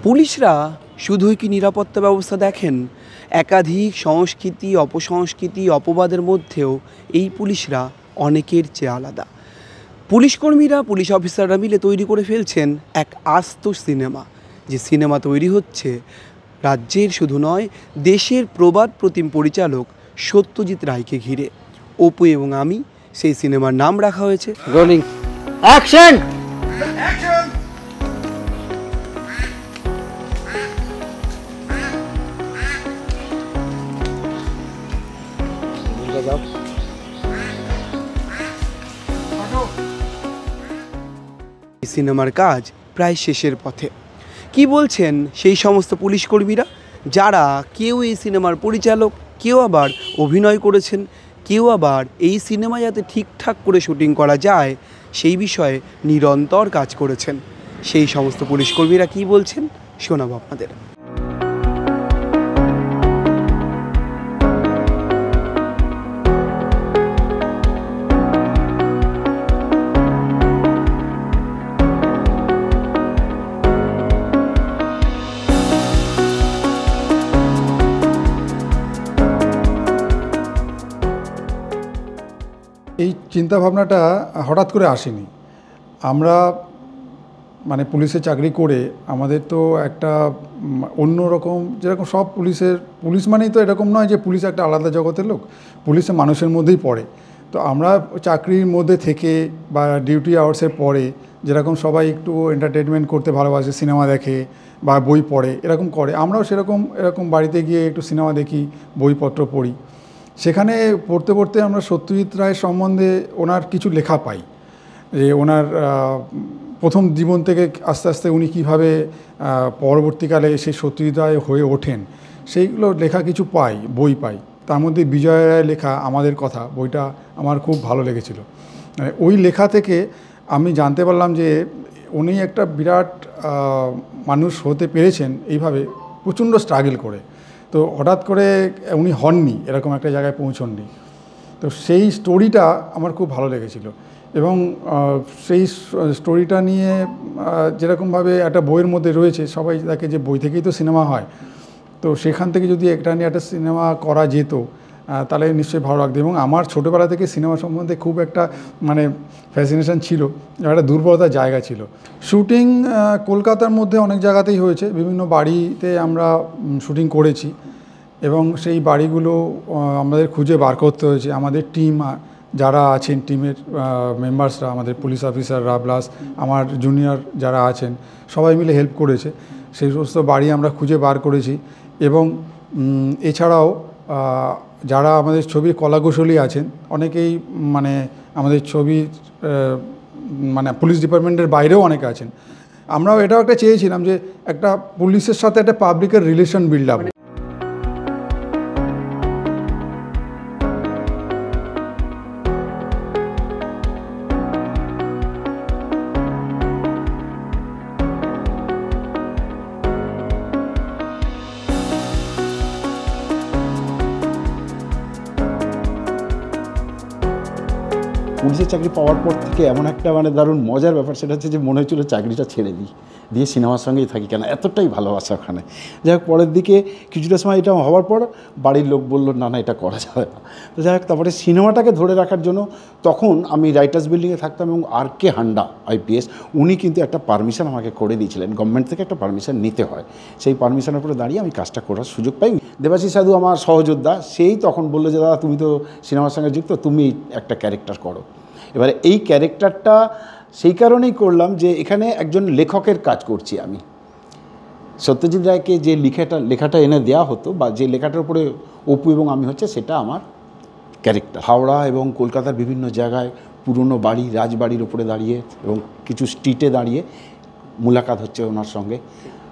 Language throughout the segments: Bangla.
পুলিশরা শুধুই কি নিরাপত্তা ব্যবস্থা দেখেন? একাধিক সংস্কৃতি, অপসংস্কৃতি, অপবাদের মধ্যেও এই পুলিশরা অনেকের চেয়ে আলাদা। পুলিশকর্মীরা, পুলিশ অফিসাররা মিলে তৈরি করে ফেলছেন এক আস্ত সিনেমা। যে সিনেমা তৈরি হচ্ছে রাজ্যের শুধু নয়, দেশের প্রবাদ প্রতিম পরিচালক সত্যজিৎ রায়কে ঘিরে। অপু এবং আমি সেই সিনেমার নাম রাখা হয়েছে রোলিং অ্যাকশন। সিনেমার কাজ প্রায় শেষের পথে। কি বলছেন সেই সমস্ত পুলিশকর্মীরা, যারা কেউ এই সিনেমার পরিচালক, কেউ আবার অভিনয় করেছেন, কেউ আবার এই সিনেমা যাতে ঠিকঠাক করে শুটিং করা যায় সেই বিষয়ে নিরন্তর কাজ করেছেন। সেই সমস্ত পুলিশকর্মীরা কি বলছেন শোনাবো আপনাদের। এই চিন্তাভাবনাটা হঠাৎ করে আসেনি। আমরা মানে পুলিশে চাকরি করে আমাদের তো একটা অন্য রকম, যেরকম সব পুলিশ মানেই তো এরকম নয় যে পুলিশ একটা আলাদা জগতের লোক, পুলিশে মানুষের মধ্যেই পড়ে। তো আমরা চাকরির মধ্যে থেকে বা ডিউটি আওয়ার্সের পরে যেরকম সবাই একটু এন্টারটেনমেন্ট করতে ভালোবাসে, সিনেমা দেখে বা বই পড়ে, এরকম করে, আমরাও এরকম বাড়িতে গিয়ে একটু সিনেমা দেখি, বইপত্র পড়ি। সেখানে পড়তে পড়তে আমরা সত্যজিৎ রায়ের সম্বন্ধে ওনার কিছু লেখা পাই, যে ওনার প্রথম জীবন থেকে আস্তে আস্তে উনি কীভাবে পরবর্তীকালে সেই সত্যজিৎ রায় হয়ে ওঠেন, সেইগুলো লেখা কিছু পাই, বই পাই। তার মধ্যে বিজয় রায় লেখা আমাদের কথা বইটা আমার খুব ভালো লেগেছিল। ওই লেখা থেকে আমি জানতে পারলাম যে উনি একটা বিরাট মানুষ হতে পেরেছেন এইভাবে, প্রচণ্ড স্ট্রাগল করে। তো হঠাৎ করে উনি হননি, এরকম একটা জায়গায় পৌঁছননি। তো সেই স্টোরিটা আমার খুব ভালো লেগেছিল। এবং সেই স্টোরিটা নিয়ে যেরকমভাবে একটা বইয়ের মধ্যে রয়েছে, সবাই দেখে যে বই থেকেই তো সিনেমা হয়, তো সেখান থেকে যদি একটা নিয়ে একটা সিনেমা করা যেত তাহলে নিশ্চয়ই ভালো লাগতো। এবং আমার ছোটোবেলা থেকে সিনেমা সম্বন্ধে খুব একটা মানে ফ্যাসিনেশন ছিল, একটা দুর্বলতার জায়গা ছিল। শুটিং কলকাতার মধ্যে অনেক জায়গাতেই হয়েছে, বিভিন্ন বাড়িতে আমরা শুটিং করেছি এবং সেই বাড়িগুলো আমাদের খুঁজে বার করতে হয়েছে। আমাদের টিম যারা আছেন, টিমের মেম্বার্সরা, আমাদের পুলিশ অফিসাররা প্লাস আমার জুনিয়র যারা আছেন, সবাই মিলে হেল্প করেছে। সেই সমস্ত বাড়ি আমরা খুঁজে বার করেছি। এবং এছাড়াও যারা আমাদের ছবির কলাকুশলী আছেন, অনেকেই মানে আমাদের ছবির মানে পুলিশ ডিপার্টমেন্টের বাইরেও অনেকে আছেন। আমরাও এটাও একটা চেয়েছিলাম যে একটা পুলিশের সাথে একটা পাবলিকের রিলেশন বিল্ড আপ। পুলিশের চাকরি পাওয়ার পর থেকে এমন একটা মানে দারুণ মজার ব্যাপার, সেটা হচ্ছে যে মনে হচ্ছিলো চাকরিটা ছেড়ে দিই, দিয়ে সিনেমার সঙ্গেই থাকি, কেন এতটাই ভালোবাসা ওখানে। যাই হোক, পরের দিকে কিছুটা সময় এটা হওয়ার পর বাড়ির লোক বললো না না এটা করা যাবে না। তো যাই হোক, তারপরে সিনেমাটাকে ধরে রাখার জন্য তখন আমি রাইটার্স বিল্ডিংয়ে থাকতাম এবং আর.কে. হান্ডা IPS উনি কিন্তু একটা পারমিশন আমাকে করে দিয়েছিলেন, গভর্নমেন্ট থেকে একটা পারমিশন নিতে হয়। সেই পারমিশনের উপরে দাঁড়িয়ে আমি কাজটা করার সুযোগ পাই। দেবাশিস সাধু আমার সহযোদ্ধা, সেই তখন বললো যে দাদা তুমি তো সিনেমার সঙ্গে যুক্ত, তুমি একটা ক্যারেক্টার করো। এবারে এই ক্যারেক্টারটা সেই কারণেই করলাম যে এখানে একজন লেখকের কাজ করছি আমি। সত্যজিৎ রায়কে যে লেখাটা এনে দেওয়া হতো বা যে লেখাটার উপরে অপু এবং আমি হচ্ছে, সেটা আমার ক্যারেক্টার। হাওড়া এবং কলকাতার বিভিন্ন জায়গায় পুরনো বাড়ি, রাজবাড়ির উপরে দাঁড়িয়ে এবং কিছু স্ট্রিটে দাঁড়িয়ে মুলাকাত হচ্ছে ওনার সঙ্গে,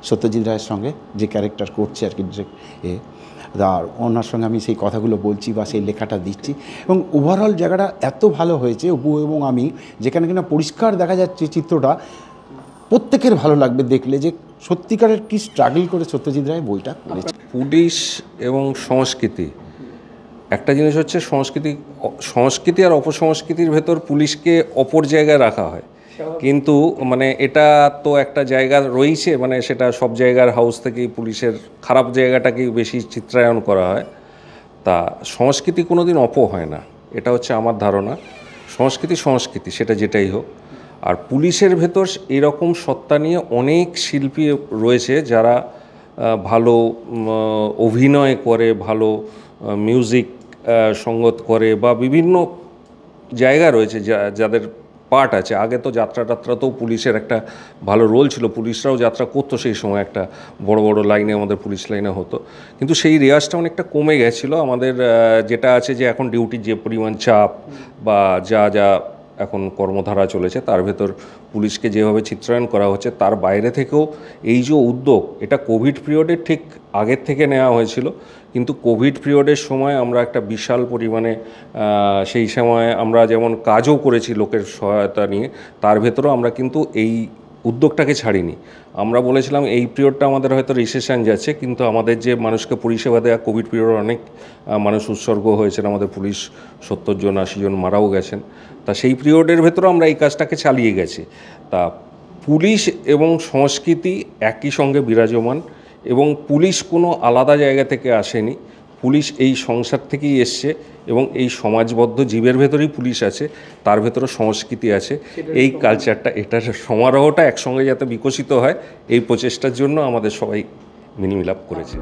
সত্যজিৎ রায়ের সঙ্গে যে ক্যারেক্টার করছে আর কি। আর ওনার সঙ্গে আমি সেই কথাগুলো বলছি বা সেই লেখাটা দিচ্ছি এবং ওভারঅল জায়গাটা এত ভালো হয়েছে অপু এবং আমি, যেখানে কিনা পরিষ্কার দেখা যাচ্ছে চিত্রটা প্রত্যেকের ভালো লাগবে দেখলে যে সত্যিকারের কি স্ট্রাগল করে সত্যজিৎ রায় বইটা করেছে। পুলিশ এবং সংস্কৃতি একটা জিনিস হচ্ছে, সংস্কৃতি আর অপসংস্কৃতির ভেতর পুলিশকে অপর জায়গায় রাখা হয়, কিন্তু মানে এটা তো একটা জায়গা রয়েছে, মানে সেটা সব জায়গার হাউস থেকেই পুলিশের খারাপ জায়গাটাকেই বেশি চিত্রায়ন করা হয়। তা সংস্কৃতি কোনো দিন হয় না, এটা হচ্ছে আমার ধারণা। সংস্কৃতি সেটা যেটাই হোক। আর পুলিশের ভেতর এরকম সত্তা নিয়ে অনেক শিল্পী রয়েছে যারা ভালো অভিনয় করে, ভালো মিউজিক সঙ্গত করে, বা বিভিন্ন জায়গা রয়েছে যাদের পার্ট আছে। আগে তো যাত্রা টাত্রাতেও পুলিশের একটা ভালো রোল ছিল, পুলিশরাও যাত্রা করতো সেই সময়, একটা বড় বড় লাইনে আমাদের পুলিশ লাইনে হতো। কিন্তু সেই রেওয়াজটা অনেকটা কমে গেছিলো আমাদের। যেটা আছে যে এখন ডিউটির যে পরিমাণ চাপ বা যা এখন কর্মধারা চলেছে, তার ভেতর পুলিশকে যেভাবে চিত্রায়ন করা হচ্ছে, তার বাইরে থেকেও এই যে উদ্যোগ, এটা কোভিড পিরিয়ডে ঠিক আগের থেকে নেওয়া হয়েছিল। কিন্তু কোভিড পিরিয়ডের সময় আমরা একটা বিশাল পরিমাণে সেই সময় আমরা যেমন কাজও করেছি লোকের সহায়তা নিয়ে, তার ভেতরেও আমরা কিন্তু এই উদ্যোগটাকে ছাড়িনি। আমরা বলেছিলাম এই পিরিয়ডটা আমাদের হয়তো রিসেশন যাচ্ছে, কিন্তু আমাদের যে মানুষকে পরিষেবা দেওয়া, কোভিড পিরিয়ডে অনেক মানুষ উৎসর্গ হয়েছেন, আমাদের পুলিশ 70 জন 80 জন মারাও গেছেন। তা সেই পিরিয়ডের ভেতরেও আমরা এই কাজটাকে চালিয়ে গেছি। তা পুলিশ এবং সংস্কৃতি একই সঙ্গে বিরাজমান, এবং পুলিশ কোনো আলাদা জায়গা থেকে আসেনি, পুলিশ এই সংসার থেকেই এসছে, এবং এই সমাজবদ্ধ জীবের ভেতরেই পুলিশ আছে, তার ভেতরে সংস্কৃতি আছে। এই কালচারটা, এটার সমারোহটা একসঙ্গে যাতে বিকশিত হয়, এই প্রচেষ্টার জন্য আমাদের সবাই মিলিমিলাপ করেছে।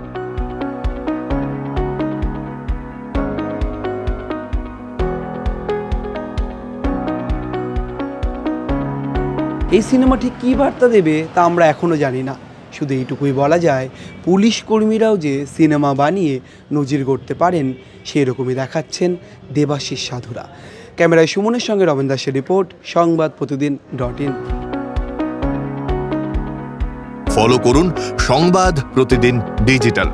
এই সিনেমা ঠিক কী বার্তা দেবে তা আমরা এখনও জানি না। শুধু এইটুকুই বলা যায়, পুলিশ কর্মীরাও যে সিনেমা বানিয়ে নজির গড়তে পারেন, সেই রকমই দেখাচ্ছেন দেবাশিস সাধুরা। ক্যামেরায় সুমনের সঙ্গে রমেন দাসের রিপোর্ট, সংবাদপ্রতিদিন.in। ফলো করুন সংবাদ প্রতিদিন ডিজিটাল।